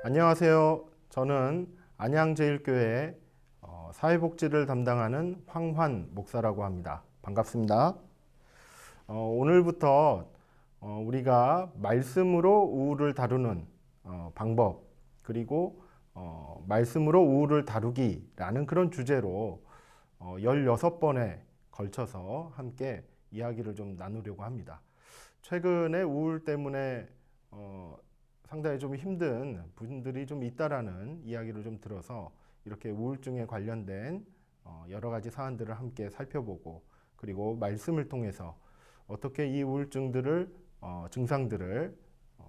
안녕하세요. 저는 안양제일교회 사회복지를 담당하는 황환 목사라고 합니다. 반갑습니다. 오늘부터 우리가 말씀으로 우울을 다루는 방법, 그리고 말씀으로 우울을 다루기라는 그런 주제로 16번에 걸쳐서 함께 이야기를 좀 나누려고 합니다. 최근에 우울 때문에 상당히 좀 힘든 분들이 좀 있다라는 이야기를 좀 들어서 이렇게 우울증에 관련된 여러 가지 사안들을 함께 살펴보고, 그리고 말씀을 통해서 어떻게 이 우울증들을 증상들을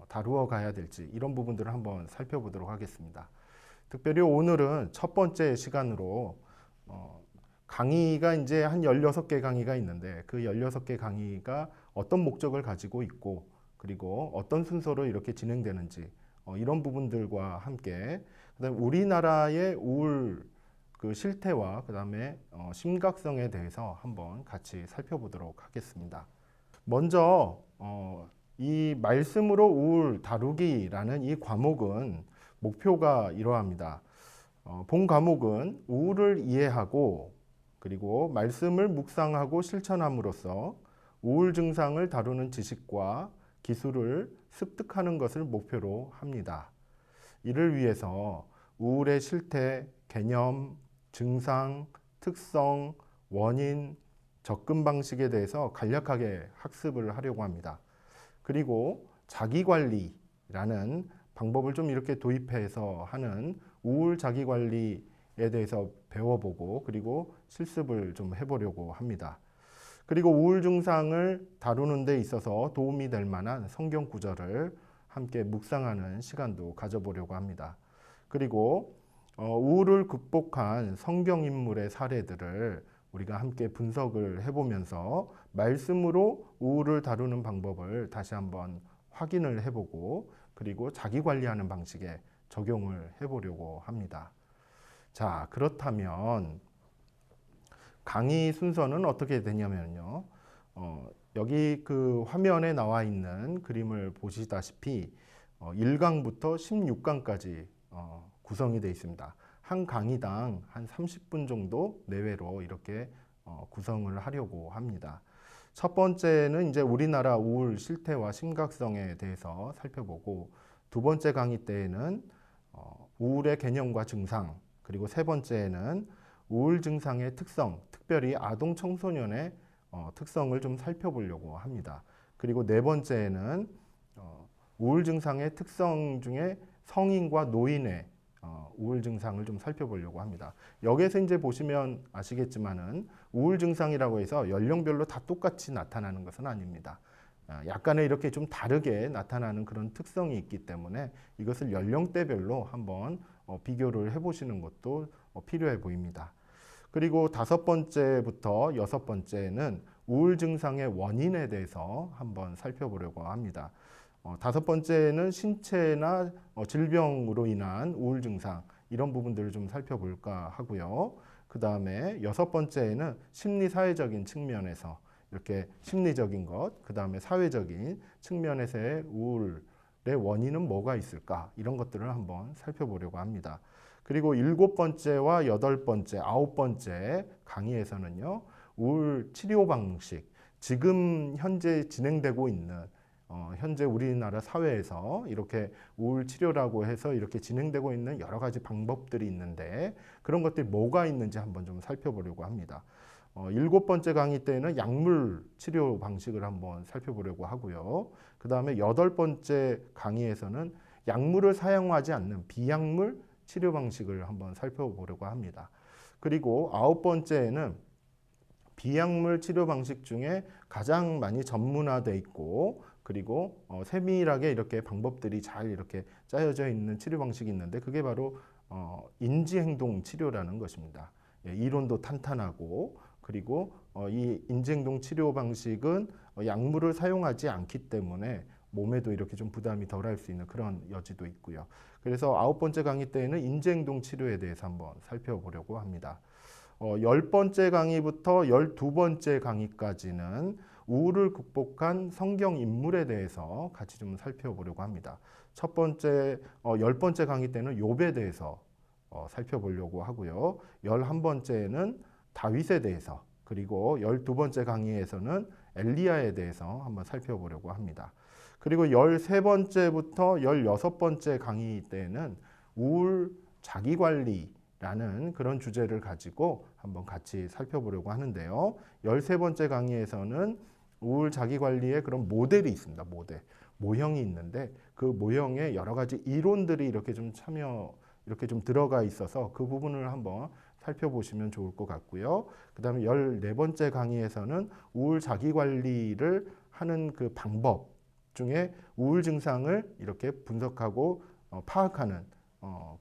다루어 가야 될지, 이런 부분들을 한번 살펴보도록 하겠습니다. 특별히 오늘은 첫 번째 시간으로 강의가 이제 한 16개 강의가 있는데, 그 16개 강의가 어떤 목적을 가지고 있고, 그리고 어떤 순서로 이렇게 진행되는지, 이런 부분들과 함께, 그다음에 우리나라의 우울 그 실태와 그다음에 심각성에 대해서 한번 같이 살펴보도록 하겠습니다. 먼저 이 말씀으로 우울 다루기라는 이 과목은 목표가 이러합니다. 본 과목은 우울을 이해하고, 그리고 말씀을 묵상하고 실천함으로써 우울 증상을 다루는 지식과 기술을 습득하는 것을 목표로 합니다. 이를 위해서 우울의 실태, 개념, 증상, 특성, 원인, 접근 방식에 대해서 간략하게 학습을 하려고 합니다. 그리고 자기관리라는 방법을 좀 이렇게 도입해서 하는 우울 자기관리에 대해서 배워보고, 그리고 실습을 좀 해보려고 합니다. 그리고 우울 증상을 다루는 데 있어서 도움이 될 만한 성경 구절을 함께 묵상하는 시간도 가져보려고 합니다. 그리고 우울을 극복한 성경 인물의 사례들을 우리가 함께 분석을 해보면서 말씀으로 우울을 다루는 방법을 다시 한번 확인을 해보고, 그리고 자기 관리하는 방식에 적용을 해보려고 합니다. 자, 그렇다면 강의 순서는 어떻게 되냐면요. 여기 그 화면에 나와 있는 그림을 보시다시피 1강부터 16강까지 구성이 되어 있습니다. 한 강의당 한 30분 정도 내외로 이렇게 구성을 하려고 합니다. 첫 번째는 이제 우리나라 우울 실태와 심각성에 대해서 살펴보고, 두 번째 강의 때에는 우울의 개념과 증상, 그리고 세 번째에는 우울 증상의 특성, 특별히 아동 청소년의 특성을 좀 살펴보려고 합니다. 그리고 네 번째에는 우울 증상의 특성 중에 성인과 노인의 우울 증상을 좀 살펴보려고 합니다. 여기에서 이제 보시면 아시겠지만은 우울 증상이라고 해서 연령별로 다 똑같이 나타나는 것은 아닙니다. 약간의 이렇게 좀 다르게 나타나는 그런 특성이 있기 때문에 이것을 연령대별로 한번 비교를 해보시는 것도 필요해 보입니다. 그리고 다섯 번째부터 여섯 번째는 우울 증상의 원인에 대해서 한번 살펴보려고 합니다. 다섯 번째는 신체나 질병으로 인한 우울 증상, 이런 부분들을 좀 살펴볼까 하고요. 그 다음에 여섯 번째는 심리 사회적인 측면에서 이렇게 심리적인 것, 그 다음에 사회적인 측면에서의 우울의 원인은 뭐가 있을까, 이런 것들을 한번 살펴보려고 합니다. 그리고 일곱 번째와 여덟 번째, 아홉 번째 강의에서는요, 우울 치료 방식, 지금 현재 진행되고 있는 현재 우리나라 사회에서 이렇게 우울 치료라고 해서 이렇게 진행되고 있는 여러 가지 방법들이 있는데, 그런 것들이 뭐가 있는지 한번 좀 살펴보려고 합니다. 일곱 번째 강의 때는 약물 치료 방식을 한번 살펴보려고 하고요. 그 다음에 여덟 번째 강의에서는 약물을 사용하지 않는 비약물 치료 방식을 한번 살펴보려고 합니다. 그리고 아홉 번째에는 비약물 치료 방식 중에 가장 많이 전문화되어 있고, 그리고 세밀하게 이렇게 방법들이 잘 이렇게 짜여져 있는 치료 방식이 있는데, 그게 바로 인지행동 치료라는 것입니다. 예, 이론도 탄탄하고, 그리고 이 인지행동 치료 방식은 약물을 사용하지 않기 때문에 몸에도 이렇게 좀 부담이 덜할 수 있는 그런 여지도 있고요. 그래서 아홉 번째 강의 때에는 인지행동 치료에 대해서 한번 살펴보려고 합니다. 열 번째 강의부터 12번째 강의까지는 우울을 극복한 성경 인물에 대해서 같이 좀 살펴보려고 합니다. 첫 번째, 10번째 강의 때는 욥에 대해서 살펴보려고 하고요. 11번째는 다윗에 대해서, 그리고 12번째 강의에서는 엘리야에 대해서 한번 살펴보려고 합니다. 그리고 13번째부터 16번째 강의 때는 우울 자기관리라는 그런 주제를 가지고 한번 같이 살펴보려고 하는데요. 13번째 강의에서는 우울 자기관리의 그런 모델이 있습니다. 모형이 있는데 그 모형에 여러 가지 이론들이 이렇게 좀 이렇게 좀 들어가 있어서 그 부분을 한번 살펴보시면 좋을 것 같고요. 그 다음에 14번째 강의에서는 우울 자기관리를 하는 그 방법 중에 우울 증상을 이렇게 분석하고 파악하는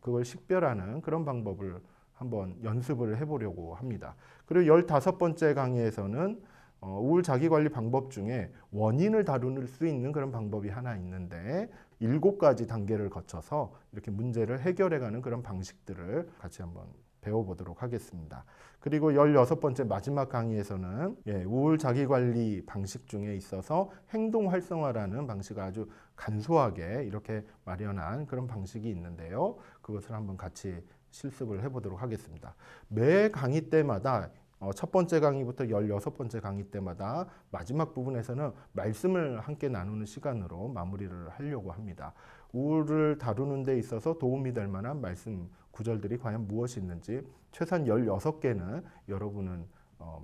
그걸 식별하는 그런 방법을 한번 연습을 해보려고 합니다. 그리고 15번째 강의에서는 우울 자기관리 방법 중에 원인을 다룰 수 있는 그런 방법이 하나 있는데 7가지 단계를 거쳐서 이렇게 문제를 해결해가는 그런 방식들을 같이 한번 배워보도록 하겠습니다. 그리고 16번째 마지막 강의에서는 우울 자기관리 방식 중에 있어서 행동 활성화라는 방식을 아주 간소하게 이렇게 마련한 그런 방식이 있는데요. 그것을 한번 같이 실습을 해보도록 하겠습니다. 매 강의 때마다 첫 번째 강의부터 16번째 강의 때마다 마지막 부분에서는 말씀을 함께 나누는 시간으로 마무리를 하려고 합니다. 우울을 다루는 데 있어서 도움이 될 만한 말씀 구절들이 과연 무엇이 있는지 최소한 16개는 여러분은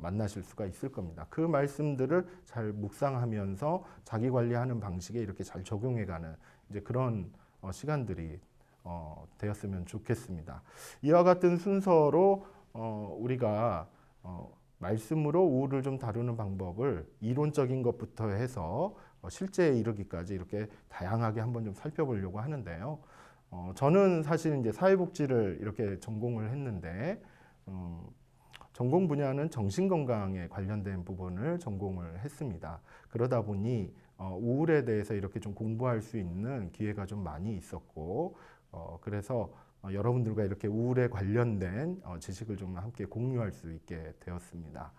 만나실 수가 있을 겁니다. 그 말씀들을 잘 묵상하면서 자기 관리하는 방식에 이렇게 잘 적용해가는 이제 그런 시간들이 되었으면 좋겠습니다. 이와 같은 순서로 우리가 말씀으로 우울을 좀 다루는 방법을 이론적인 것부터 해서 실제에 이르기까지 이렇게 다양하게 한번 좀 살펴보려고 하는데요. 저는 사실 이제 사회복지를 이렇게 전공을 했는데 전공 분야는 정신건강에 관련된 부분을 전공을 했습니다. 그러다 보니 우울에 대해서 이렇게 좀 공부할 수 있는 기회가 좀 많이 있었고 그래서 여러분들과 이렇게 우울에 관련된 지식을 좀 함께 공유할 수 있게 되었습니다.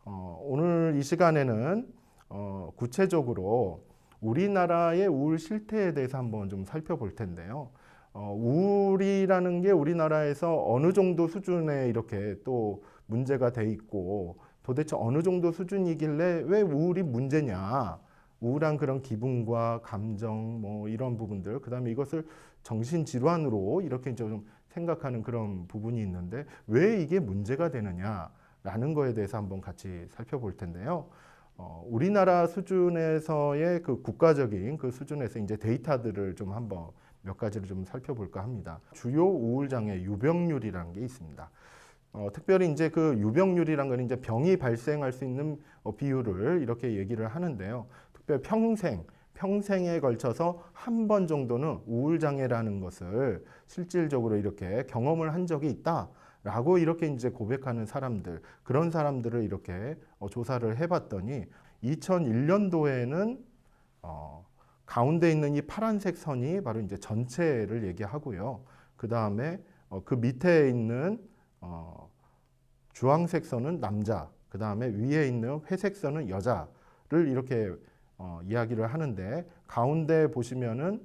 오늘 이 시간에는 구체적으로 우리나라의 우울 실태에 대해서 한번 좀 살펴볼 텐데요. 우울이라는 게 우리나라에서 어느 정도 수준에 이렇게 또 문제가 돼 있고 도대체 어느 정도 수준이길래 왜 우울이 문제냐. 우울한 그런 기분과 감정 뭐 이런 부분들 그다음에 이것을 정신질환으로 이렇게 좀 생각하는 그런 부분이 있는데 왜 이게 문제가 되느냐라는 거에 대해서 한번 같이 살펴볼 텐데요. 우리나라 수준에서의 그 국가적인 그 수준에서 이제 데이터들을 좀 한번 몇 가지를 좀 살펴볼까 합니다. 주요 우울장애 유병률이라는 게 있습니다. 특별히 이제 그 유병률이란 건 이제 병이 발생할 수 있는 비율을 이렇게 얘기를 하는데요. 특별히 평생에 걸쳐서 한 번 정도는 우울장애라는 것을 실질적으로 이렇게 경험을 한 적이 있다라고 이렇게 이제 고백하는 사람들, 그런 사람들을 이렇게 조사를 해봤더니 2001년도에는 가운데 있는 이 파란색 선이 바로 이제 전체를 얘기하고요. 그 다음에 그 밑에 있는 주황색 선은 남자, 그 다음에 위에 있는 회색 선은 여자를 이렇게 이야기를 하는데 가운데 보시면은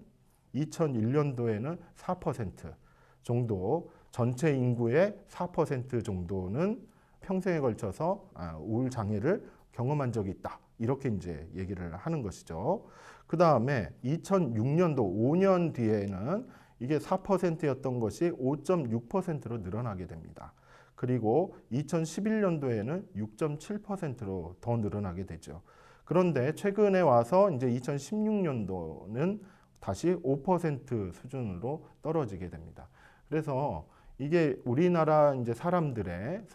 2001년도에는 4% 정도 전체 인구의 4% 정도는 평생에 걸쳐서 우울 장애를 경험한 적이 있다. 이렇게 이제 얘기를 하는 것이죠. 그 다음에 2006년도 5년 뒤에는 이게 4%였던 것이 5.6%로 늘어나게 됩니다. 그리고 2011년도에는 6.7%로 더 늘어나게 되죠. 그런데 최근에 와서 이제 2016년도는 다시 5% 수준으로 떨어지게 됩니다. 그래서 이게 우리나라 이제 사람들의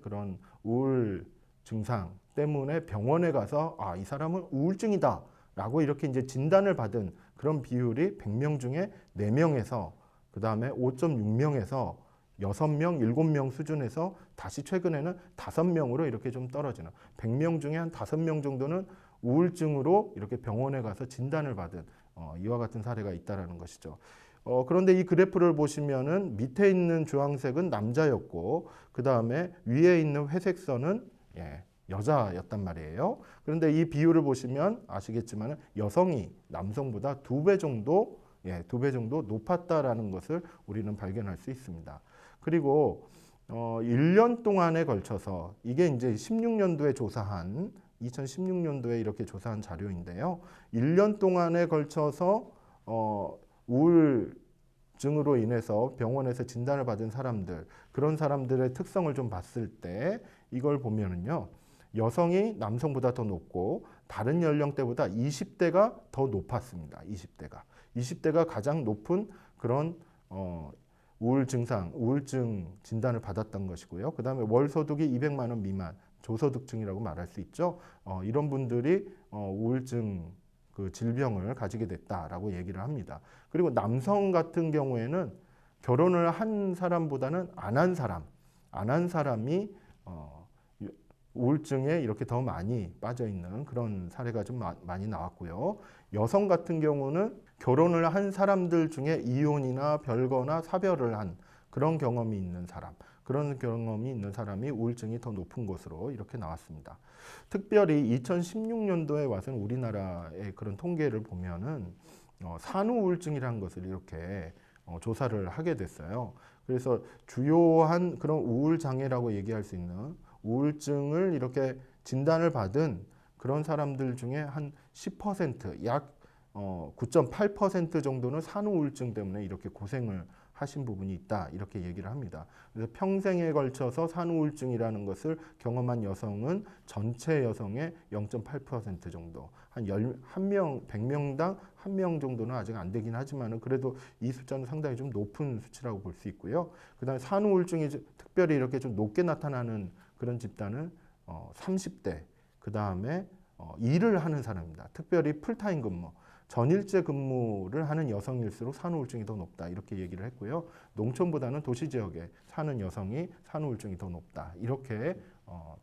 그런 우울 증상 때문에 병원에 가서 이 사람은 우울증이다 라고 이렇게 이제 진단을 받은 그런 비율이 100명 중에 4명에서 그 다음에 5.6명에서 6명, 7명 수준에서 다시 최근에는 5명으로 이렇게 좀 떨어지는 100명 중에 한 5명 정도는 우울증으로 이렇게 병원에 가서 진단을 받은 이와 같은 사례가 있다라는 것이죠. 그런데 이 그래프를 보시면은 밑에 있는 주황색은 남자였고 그 다음에 위에 있는 회색 선은 여자였단 말이에요. 그런데 이 비율을 보시면 아시겠지만 여성이 남성보다 2배 정도, 2배 정도 높았다라는 것을 우리는 발견할 수 있습니다. 그리고 1년 동안에 걸쳐서 이게 이제 16년도에 조사한 2016년도에 이렇게 조사한 자료인데요. 1년 동안에 걸쳐서 우울증으로 인해서 병원에서 진단을 받은 사람들, 그런 사람들의 특성을 좀 봤을 때 이걸 보면은요. 여성이 남성보다 더 높고 다른 연령대보다 20대가 더 높았습니다. 20대가 가장 높은 그런 우울증 진단을 받았던 것이고요. 그 다음에 월 소득이 200만 원 미만, 조소득층이라고 말할 수 있죠. 이런 분들이 우울증 그 질병을 가지게 됐다라고 얘기를 합니다. 그리고 남성 같은 경우에는 결혼을 한 사람보다는 안 한 사람이 우울증에 이렇게 더 많이 빠져 있는 그런 사례가 좀 많이 나왔고요. 여성 같은 경우는 결혼을 한 사람들 중에 이혼이나 별거나 사별을 한 그런 경험이 있는 사람이 우울증이 더 높은 것으로 이렇게 나왔습니다. 특별히 2016년도에 와서는 우리나라의 그런 통계를 보면은 산후우울증이라는 것을 이렇게 조사를 하게 됐어요. 그래서 주요한 그런 우울장애라고 얘기할 수 있는 우울증을 이렇게 진단을 받은 그런 사람들 중에 한 10%, 약 9.8% 정도는 산후우울증 때문에 이렇게 고생을 하신 부분이 있다, 이렇게 얘기를 합니다. 그래서 평생에 걸쳐서 산후우울증이라는 것을 경험한 여성은 전체 여성의 0.8% 정도, 한 100명당 1명 정도는 아직 안 되긴 하지만 그래도 이 숫자는 상당히 좀 높은 수치라고 볼 수 있고요. 그 다음에 산후우울증이 특별히 이렇게 좀 높게 나타나는 그런 집단은 30대, 그 다음에 일을 하는 사람입니다. 특별히 풀타임 근무, 전일제 근무를 하는 여성일수록 산후우울증이 더 높다, 이렇게 얘기를 했고요. 농촌보다는 도시 지역에 사는 여성이 산후우울증이 더 높다, 이렇게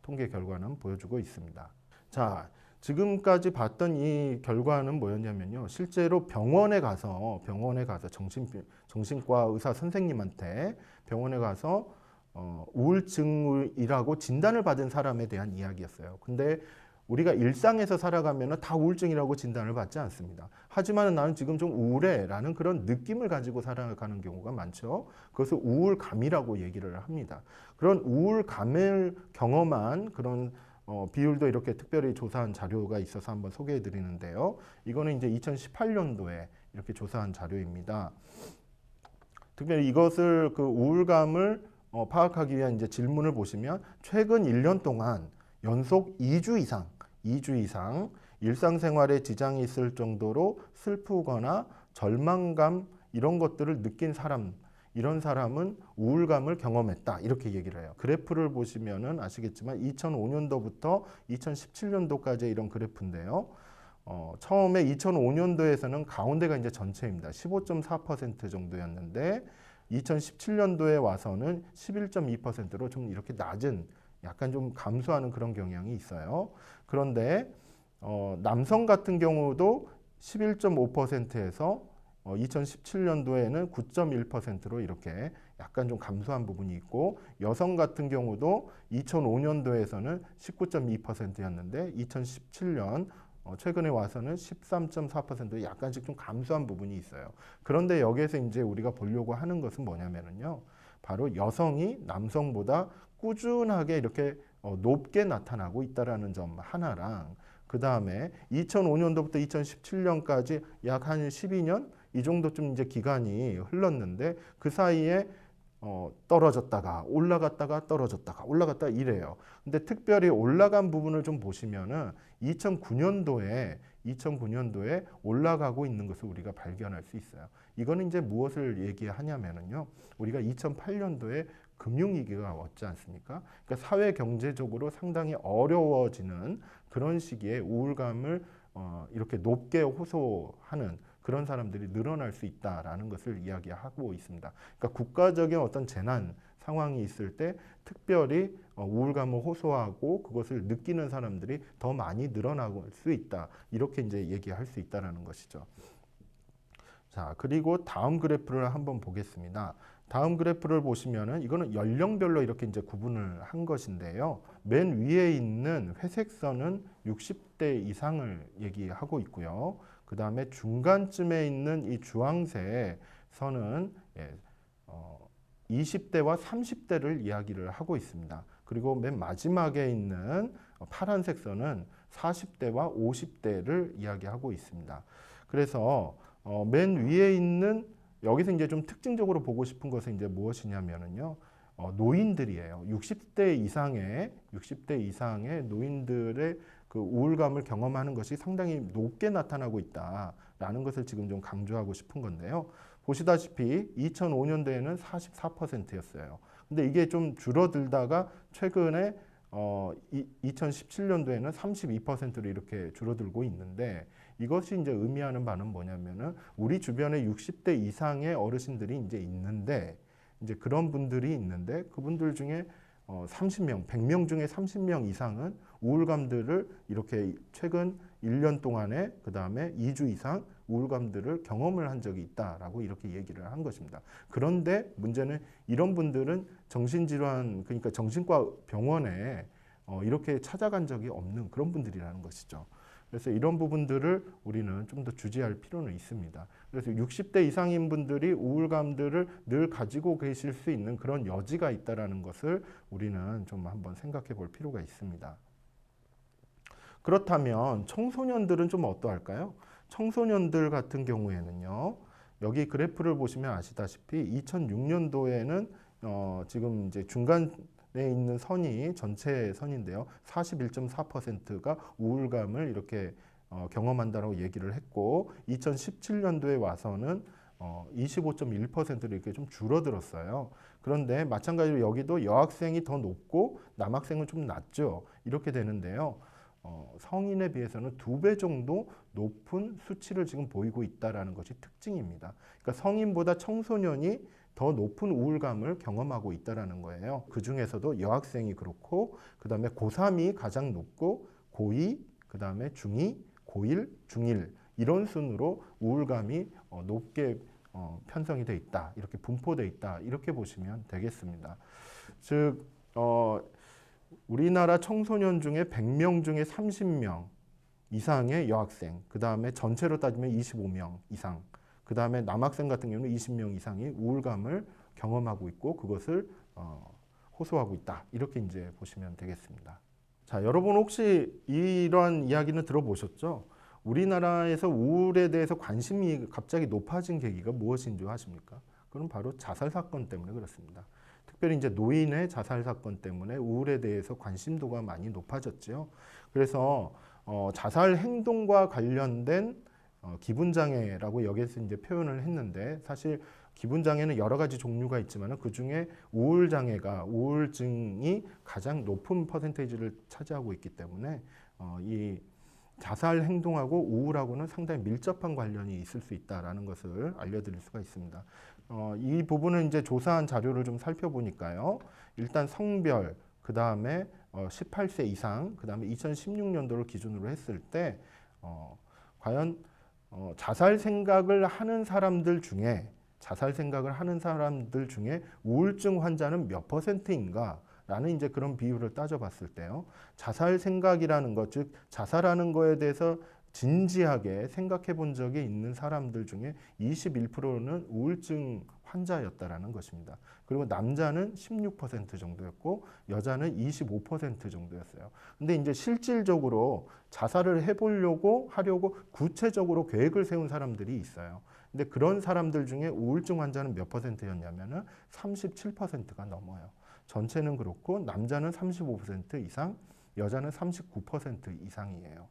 통계 결과는 보여주고 있습니다. 자, 지금까지 봤던 이 결과는 뭐였냐면요. 실제로 병원에 가서 정신과 의사 선생님한테 병원에 가서 우울증이라고 진단을 받은 사람에 대한 이야기였어요. 근데 우리가 일상에서 살아가면 다 우울증이라고 진단을 받지 않습니다. 하지만 나는 지금 좀 우울해라는 그런 느낌을 가지고 살아가는 경우가 많죠. 그것을 우울감이라고 얘기를 합니다. 그런 우울감을 경험한 그런 비율도 이렇게 특별히 조사한 자료가 있어서 한번 소개해 드리는데요. 이거는 이제 2018년도에 이렇게 조사한 자료입니다. 특별히 이것을 그 우울감을 파악하기 위한 이제 질문을 보시면 최근 1년 동안 연속 2주 이상 일상생활에 지장이 있을 정도로 슬프거나 절망감 이런 것들을 느낀 사람, 이런 사람은 우울감을 경험했다, 이렇게 얘기를 해요. 그래프를 보시면은 아시겠지만 2005년도부터 2017년도까지 이런 그래프인데요. 처음에 2005년도에서는 가운데가 이제 전체입니다. 15.4% 정도였는데 2017년도에 와서는 11.2%로 좀 이렇게 낮은, 약간 좀 감소하는 그런 경향이 있어요. 그런데 남성 같은 경우도 11.5%에서 2017년도에는 9.1%로 이렇게 약간 좀 감소한 부분이 있고, 여성 같은 경우도 2005년도에서는 19.2%였는데 2017년 최근에 와서는 13.4% 약간씩 좀 감소한 부분이 있어요. 그런데 여기에서 이제 우리가 보려고 하는 것은 뭐냐면요. 바로 여성이 남성보다 꾸준하게 이렇게 높게 나타나고 있다라는 점 하나랑, 그 다음에 2005년도부터 2017년까지 약 한 12년 이 정도쯤 이제 기간이 흘렀는데 그 사이에 떨어졌다가 올라갔다가 떨어졌다가 올라갔다가 이래요. 근데 특별히 올라간 부분을 좀 보시면은 2009년도에 올라가고 있는 것을 우리가 발견할 수 있어요. 이거는 이제 무엇을 얘기하냐면은요. 우리가 2008년도에 금융위기가 왔지 않습니까? 그러니까 사회 경제적으로 상당히 어려워지는 그런 시기에 우울감을 이렇게 높게 호소하는 그런 사람들이 늘어날 수 있다라는 것을 이야기하고 있습니다. 그러니까 국가적인 어떤 재난 상황이 있을 때 특별히 우울감을 호소하고 그것을 느끼는 사람들이 더 많이 늘어날 수 있다. 이렇게 이제 얘기할 수 있다라는 것이죠. 자, 그리고 다음 그래프를 한번 보겠습니다. 다음 그래프를 보시면은 이거는 연령별로 이렇게 이제 구분을 한 것인데요. 맨 위에 있는 회색 선은 60대 이상을 얘기하고 있고요. 그 다음에 중간쯤에 있는 이 주황색 선은 20대와 30대를 이야기를 하고 있습니다. 그리고 맨 마지막에 있는 파란색 선은 40대와 50대를 이야기하고 있습니다. 그래서 맨 위에 있는 여기서 이제 좀 특징적으로 보고 싶은 것은 이제 무엇이냐면은요. 노인들이에요. 60대 이상의 노인들의 그 우울감을 경험하는 것이 상당히 높게 나타나고 있다라는 것을 지금 좀 강조하고 싶은 건데요. 보시다시피 2005년도에는 44%였어요. 근데 이게 좀 줄어들다가 최근에 2017년도에는 32%로 이렇게 줄어들고 있는데 이것이 이제 의미하는 바는 뭐냐면은 우리 주변에 60대 이상의 어르신들이 이제 있는데 이제 그런 분들이 있는데 그분들 중에 30명, 100명 중에 30명 이상은 우울감들을 이렇게 최근 1년 동안에 그 다음에 2주 이상 우울감들을 경험을 한 적이 있다라고 이렇게 얘기를 한 것입니다. 그런데 문제는 이런 분들은 정신질환, 그러니까 정신과 병원에 이렇게 찾아간 적이 없는 그런 분들이라는 것이죠. 그래서 이런 부분들을 우리는 좀 더 주지할 필요는 있습니다. 그래서 60대 이상인 분들이 우울감들을 늘 가지고 계실 수 있는 그런 여지가 있다는 것을 우리는 좀 한번 생각해 볼 필요가 있습니다. 그렇다면 청소년들은 좀 어떠할까요? 청소년들 같은 경우에는요. 여기 그래프를 보시면 아시다시피 2006년도에는 지금 이제 중간에 있는 선이 전체 선인데요. 41.4%가 우울감을 이렇게 경험한다고 얘기를 했고 2017년도에 와서는 25.1%로 이렇게 좀 줄어들었어요. 그런데 마찬가지로 여기도 여학생이 더 높고 남학생은 좀 낮죠. 이렇게 되는데요. 성인에 비해서는 2배 정도 높은 수치를 지금 보이고 있다는 것이 특징입니다. 그러니까 성인보다 청소년이 더 높은 우울감을 경험하고 있다는 거예요. 그 중에서도 여학생이 그렇고 그 다음에 고3이 가장 높고 고2, 그 다음에 중2, 고1, 중1 이런 순으로 우울감이 높게 편성이 돼 있다. 이렇게 분포돼 있다. 이렇게 보시면 되겠습니다. 즉 우리나라 청소년 중에 100명 중에 30명 이상의 여학생, 그 다음에 전체로 따지면 25명 이상, 그 다음에 남학생 같은 경우는 20명 이상이 우울감을 경험하고 있고 그것을 호소하고 있다. 이렇게 이제 보시면 되겠습니다. 자, 여러분 혹시 이러한 이야기는 들어보셨죠? 우리나라에서 우울에 대해서 관심이 갑자기 높아진 계기가 무엇인 줄 아십니까? 그건 바로 자살 사건 때문에 그렇습니다. 특별히 이제 노인의 자살 사건 때문에 우울에 대해서 관심도가 많이 높아졌죠. 그래서 자살 행동과 관련된 기분 장애라고 여기서 이제 표현을 했는데 사실 기분 장애는 여러 가지 종류가 있지만 그 중에 우울 장애가 우울증이 가장 높은 퍼센테이지를 차지하고 있기 때문에 이 자살 행동하고 우울하고는 상당히 밀접한 관련이 있을 수 있다라는 것을 알려드릴 수가 있습니다. 이 부분은 이제 조사한 자료를 좀 살펴보니까요. 일단 성별, 그 다음에 18세 이상, 그 다음에 2016년도를 기준으로 했을 때 과연 자살 생각을 하는 사람들 중에 우울증 환자는 몇 퍼센트인가? 라는 이제 그런 비율을 따져봤을 때요. 자살 생각이라는 것, 즉 자살하는 거에 대해서 진지하게 생각해 본 적이 있는 사람들 중에 21%는 우울증 환자였다라는 것입니다. 그리고 남자는 16% 정도였고 여자는 25% 정도였어요. 근데 이제 실질적으로 자살을 해보려고 하려고 구체적으로 계획을 세운 사람들이 있어요. 근데 그런 사람들 중에 우울증 환자는 몇 퍼센트였냐면은 37%가 넘어요. 전체는 그렇고 남자는 35% 이상, 여자는 39% 이상이에요.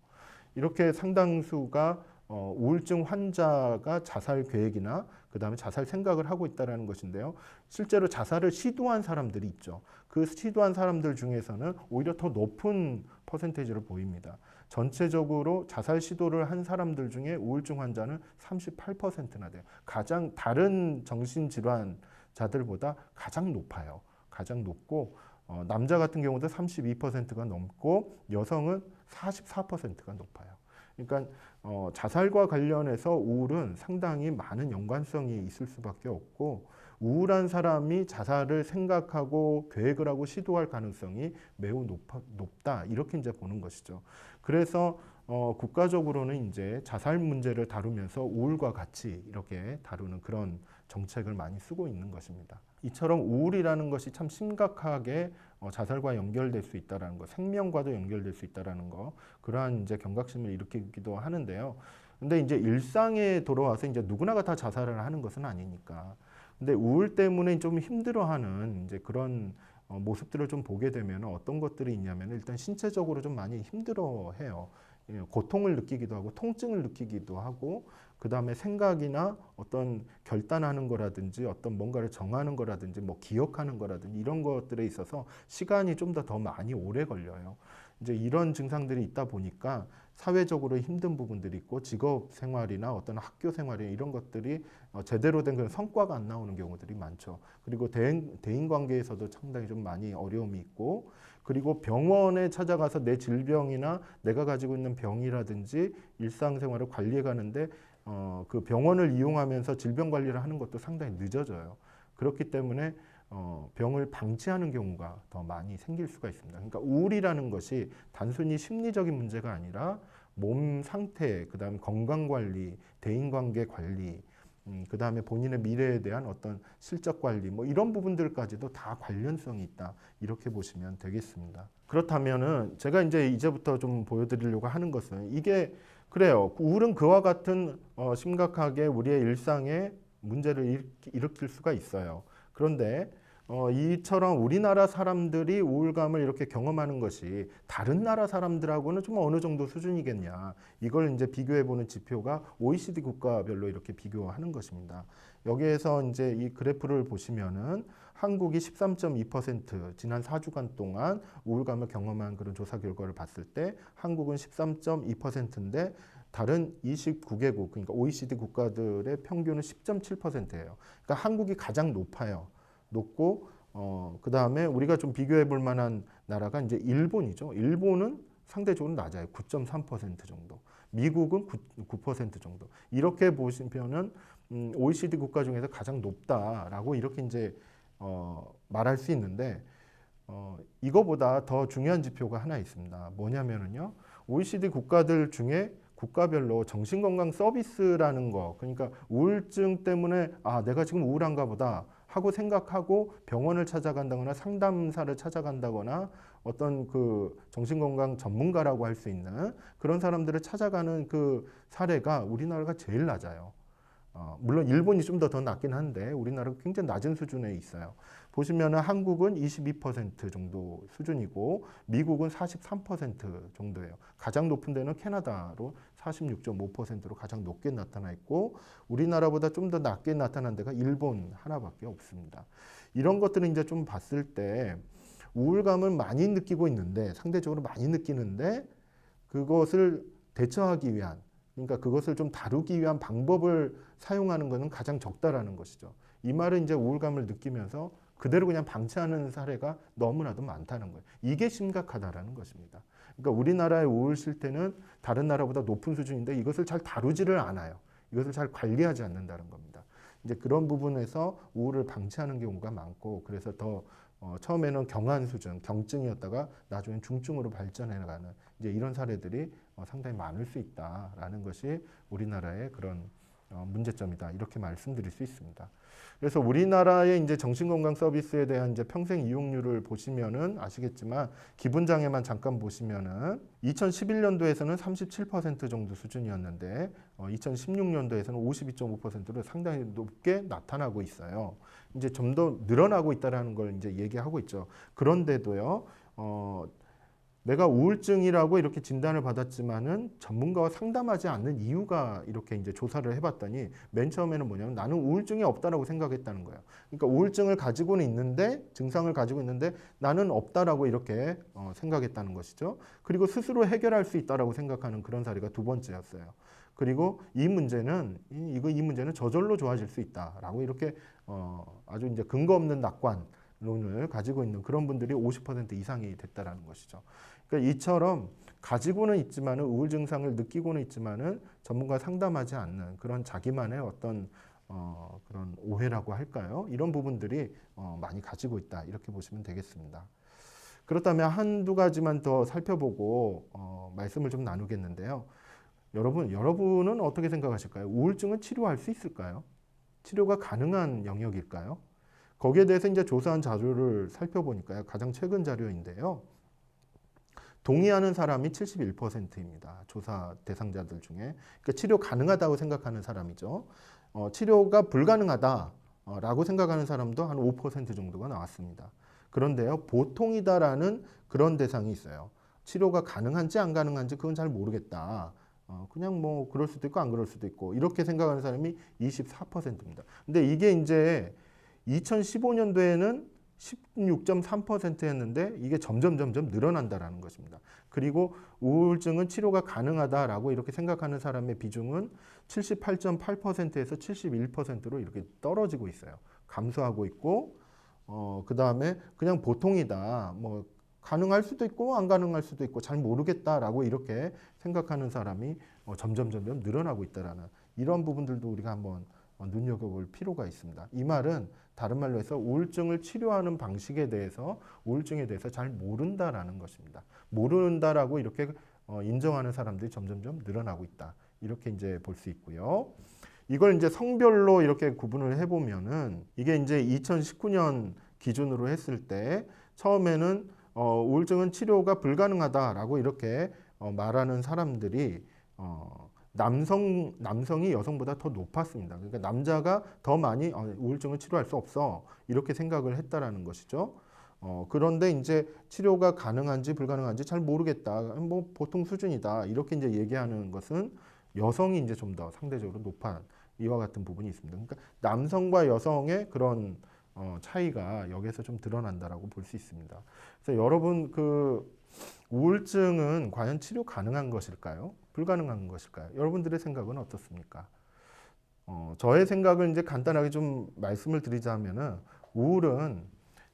이렇게 상당수가 우울증 환자가 자살 계획이나 그 다음에 자살 생각을 하고 있다는 것인데요. 실제로 자살을 시도한 사람들이 있죠. 그 시도한 사람들 중에서는 오히려 더 높은 퍼센테이지를 보입니다. 전체적으로 자살 시도를 한 사람들 중에 우울증 환자는 38%나 돼요. 가장 다른 정신질환자들보다 가장 높아요. 가장 높고 남자 같은 경우도 32%가 넘고 여성은 44%가 높아요. 그러니까 자살과 관련해서 우울은 상당히 많은 연관성이 있을 수밖에 없고 우울한 사람이 자살을 생각하고 계획을 하고 시도할 가능성이 매우 높다. 이렇게 이제 보는 것이죠. 그래서 국가적으로는 이제 자살 문제를 다루면서 우울과 같이 이렇게 다루는 그런 정책을 많이 쓰고 있는 것입니다. 이처럼 우울이라는 것이 참 심각하게 자살과 연결될 수 있다라는 거, 생명과도 연결될 수 있다라는 거, 그러한 이제 경각심을 일으키기도 하는데요. 근데 이제 일상에 돌아와서 이제 누구나가 다 자살을 하는 것은 아니니까. 근데 우울 때문에 좀 힘들어하는 이제 그런 모습들을 좀 보게 되면 어떤 것들이 있냐면 일단 신체적으로 좀 많이 힘들어해요. 예, 고통을 느끼기도 하고 통증을 느끼기도 하고 그 다음에 생각이나 어떤 결단하는 거라든지 어떤 뭔가를 정하는 거라든지 뭐 기억하는 거라든지 이런 것들에 있어서 시간이 좀 더 많이 오래 걸려요. 이제 이런 증상들이 있다 보니까 사회적으로 힘든 부분들이 있고 직업 생활이나 어떤 학교 생활이나 이런 것들이 제대로 된 그런 성과가 안 나오는 경우들이 많죠. 그리고 대인 관계에서도 상당히 좀 많이 어려움이 있고 그리고 병원에 찾아가서 내 질병이나 내가 가지고 있는 병이라든지 일상생활을 관리해 가는데 그 병원을 이용하면서 질병 관리를 하는 것도 상당히 늦어져요. 그렇기 때문에 병을 방치하는 경우가 더 많이 생길 수가 있습니다. 그러니까 우울이라는 것이 단순히 심리적인 문제가 아니라 몸 상태, 그 다음에 건강 관리, 대인관계 관리, 그 다음에 본인의 미래에 대한 어떤 실적 관리, 뭐 이런 부분들까지도 다 관련성이 있다. 이렇게 보시면 되겠습니다. 그렇다면은 제가 이제부터 좀 보여드리려고 하는 것은 이게 그래요. 우울은 그와 같은 심각하게 우리의 일상에 문제를 일으킬 수가 있어요. 그런데 이처럼 우리나라 사람들이 우울감을 이렇게 경험하는 것이 다른 나라 사람들하고는 좀 어느 정도 수준이겠냐. 이걸 이제 비교해보는 지표가 OECD 국가별로 이렇게 비교하는 것입니다. 여기에서 이제 이 그래프를 보시면은 한국이 13.2% 지난 4주간 동안 우울감을 경험한 그런 조사 결과를 봤을 때 한국은 13.2%인데 다른 29개국, 그러니까 OECD 국가들의 평균은 10.7%예요. 그러니까 한국이 가장 높아요. 높고 그 다음에 우리가 좀 비교해 볼 만한 나라가 이제 일본이죠. 일본은 상대적으로 낮아요. 9.3% 정도. 미국은 9% 정도. 이렇게 보시면은 OECD 국가 중에서 가장 높다라고 이렇게 이제 말할 수 있는데 이거보다 더 중요한 지표가 하나 있습니다. 뭐냐면은요. OECD 국가들 중에 국가별로 정신건강 서비스라는 거, 그러니까 우울증 때문에 아, 내가 지금 우울한가 보다 하고 생각하고 병원을 찾아간다거나 상담사를 찾아간다거나 어떤 그 정신건강 전문가라고 할 수 있는 그런 사람들을 찾아가는 그 사례가 우리나라가 제일 낮아요. 물론 일본이 좀 더 낮긴 한데 우리나라가 굉장히 낮은 수준에 있어요. 보시면은 한국은 22% 정도 수준이고 미국은 43% 정도예요. 가장 높은 데는 캐나다로 46.5%로 가장 높게 나타나 있고 우리나라보다 좀 더 낮게 나타난 데가 일본 하나밖에 없습니다. 이런 것들은 이제 좀 봤을 때 우울감을 많이 느끼고 있는데 상대적으로 많이 느끼는데 그것을 대처하기 위한 그러니까 그것을 좀 다루기 위한 방법을 사용하는 것은 가장 적다라는 것이죠. 이 말은 이제 우울감을 느끼면서 그대로 그냥 방치하는 사례가 너무나도 많다는 거예요. 이게 심각하다라는 것입니다. 그러니까 우리나라의 우울 실태는 다른 나라보다 높은 수준인데 이것을 잘 다루지를 않아요. 이것을 잘 관리하지 않는다는 겁니다. 이제 그런 부분에서 우울을 방치하는 경우가 많고 그래서 더 처음에는 경한 수준, 경증이었다가 나중엔 중증으로 발전해 나가는 이제 이런 사례들이 상당히 많을 수 있다라는 것이 우리나라의 그런 문제점이다 이렇게 말씀드릴 수 있습니다. 그래서 우리나라의 이제 정신건강 서비스에 대한 이제 평생 이용률을 보시면은 아시겠지만 기본 장애만 잠깐 보시면은 2011년도에서는 37% 정도 수준이었는데 2016년도에서는 52.5%로 상당히 높게 나타나고 있어요. 이제 좀 더 늘어나고 있다라는 걸 이제 얘기하고 있죠. 그런데도요. 내가 우울증이라고 이렇게 진단을 받았지만은 전문가와 상담하지 않는 이유가 이렇게 이제 조사를 해봤더니 맨 처음에는 뭐냐면 나는 우울증이 없다라고 생각했다는 거예요. 그러니까 우울증을 가지고는 있는데 증상을 가지고 있는데 나는 없다라고 이렇게 생각했다는 것이죠. 그리고 스스로 해결할 수 있다라고 생각하는 그런 사례가 두 번째였어요. 그리고 이 문제는 저절로 좋아질 수 있다라고 이렇게 아주 이제 근거 없는 낙관론을 가지고 있는 그런 분들이 50% 이상이 됐다라는 것이죠. 그러니까 이처럼 가지고는 있지만은 우울 증상을 느끼고는 있지만은 전문가 상담하지 않는 그런 자기만의 어떤 그런 오해라고 할까요? 이런 부분들이 많이 가지고 있다. 이렇게 보시면 되겠습니다. 그렇다면 한두 가지만 더 살펴보고 말씀을 좀 나누겠는데요. 여러분은 어떻게 생각하실까요? 우울증은 치료할 수 있을까요? 치료가 가능한 영역일까요? 거기에 대해서 이제 조사한 자료를 살펴보니까요. 가장 최근 자료인데요. 동의하는 사람이 71%입니다. 조사 대상자들 중에. 그러니까 치료 가능하다고 생각하는 사람이죠. 치료가 불가능하다라고 생각하는 사람도 한 5% 정도가 나왔습니다. 그런데요, 보통이다라는 그런 대상이 있어요. 치료가 가능한지 안 가능한지 그건 잘 모르겠다. 그냥 뭐 그럴 수도 있고 안 그럴 수도 있고 이렇게 생각하는 사람이 24%입니다. 근데 이게 이제 2015년도에는 16.3%였는데 이게 점점 늘어난다라는 것입니다. 그리고 우울증은 치료가 가능하다라고 이렇게 생각하는 사람의 비중은 78.8%에서 71%로 이렇게 떨어지고 있어요. 감소하고 있고 그 다음에 그냥 보통이다. 뭐 가능할 수도 있고 안 가능할 수도 있고 잘 모르겠다라고 이렇게 생각하는 사람이 점점 늘어나고 있다라는 이런 부분들도 우리가 한번 눈여겨볼 필요가 있습니다. 이 말은 다른 말로 해서 우울증을 치료하는 방식에 대해서 우울증에 대해서 잘 모른다라는 것입니다. 모른다라고 이렇게 인정하는 사람들이 점점 늘어나고 있다. 이렇게 이제 볼 수 있고요. 이걸 이제 성별로 이렇게 구분을 해보면은 이게 이제 2019년 기준으로 했을 때 처음에는 우울증은 치료가 불가능하다라고 이렇게 말하는 사람들이 남성이 여성보다 더 높았습니다. 그러니까 남자가 더 많이 우울증을 치료할 수 없어 이렇게 생각을 했다라는 것이죠. 그런데 이제 치료가 가능한지 불가능한지 잘 모르겠다. 뭐 보통 수준이다. 이렇게 이제 얘기하는 것은 여성이 이제 좀 더 상대적으로 높은 이와 같은 부분이 있습니다. 그러니까 남성과 여성의 그런 차이가 여기에서 좀 드러난다라고 볼 수 있습니다. 그래서 여러분 그 우울증은 과연 치료 가능한 것일까요? 불가능한 것일까요? 여러분들의 생각은 어떻습니까? 저의 생각을 이제 간단하게 좀 말씀을 드리자면은 우울은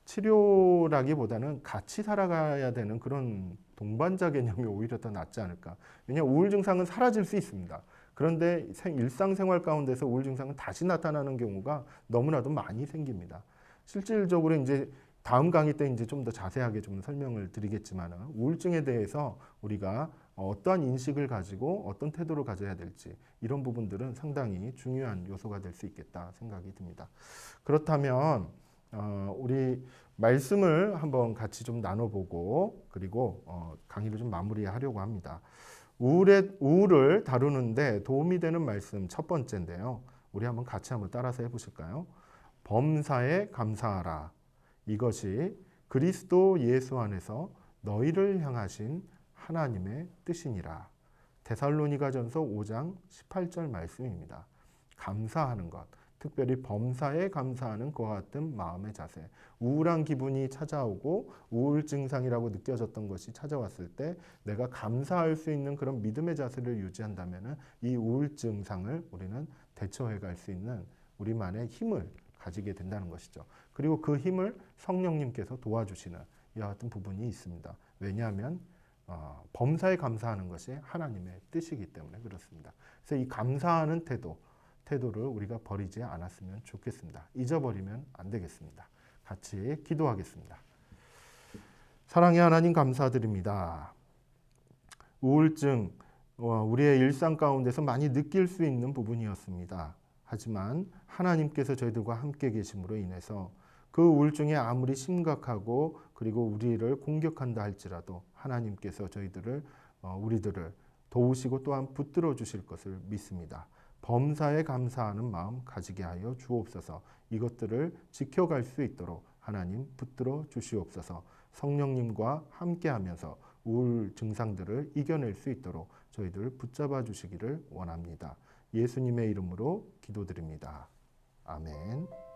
치료라기보다는 같이 살아가야 되는 그런 동반자 개념이 오히려 더 낫지 않을까. 왜냐하면 우울 증상은 사라질 수 있습니다. 그런데 일상생활 가운데서 우울 증상은 다시 나타나는 경우가 너무나도 많이 생깁니다. 실질적으로 이제 다음 강의 때 이제 좀 더 자세하게 좀 설명을 드리겠지만 우울증에 대해서 우리가 어떠한 인식을 가지고 어떤 태도를 가져야 될지 이런 부분들은 상당히 중요한 요소가 될 수 있겠다 생각이 듭니다. 그렇다면 우리 말씀을 한번 같이 좀 나눠보고 그리고 강의를 좀 마무리하려고 합니다. 우울을 다루는데 도움이 되는 말씀 첫 번째인데요. 우리 한번 같이 한번 따라서 해보실까요? 범사에 감사하라. 이것이 그리스도 예수 안에서 너희를 향하신 하나님의 뜻이니라. 데살로니가전서 5장 18절 말씀입니다. 감사하는 것, 특별히 범사에 감사하는 그와 같은 마음의 자세. 우울한 기분이 찾아오고 우울 증상이라고 느껴졌던 것이 찾아왔을 때 내가 감사할 수 있는 그런 믿음의 자세를 유지한다면 이 우울 증상을 우리는 대처해 갈 수 있는 우리만의 힘을 가지게 된다는 것이죠. 그리고 그 힘을 성령님께서 도와주시는 이와 같은 부분이 있습니다. 왜냐하면 범사에 감사하는 것이 하나님의 뜻이기 때문에 그렇습니다. 그래서 이 감사하는 태도를 우리가 버리지 않았으면 좋겠습니다. 잊어버리면 안 되겠습니다. 같이 기도하겠습니다. 사랑의 하나님 감사드립니다. 우울증, 우리의 일상 가운데서 많이 느낄 수 있는 부분이었습니다. 하지만 하나님께서 저희들과 함께 계심으로 인해서 그 우울증이 아무리 심각하고 그리고 우리를 공격한다 할지라도 하나님께서 우리들을 도우시고 또한 붙들어 주실 것을 믿습니다. 범사에 감사하는 마음 가지게 하여 주옵소서. 이것들을 지켜갈 수 있도록 하나님 붙들어 주시옵소서. 성령님과 함께하면서 우울 증상들을 이겨낼 수 있도록 저희들 붙잡아 주시기를 원합니다. 예수님의 이름으로 기도드립니다. 아멘.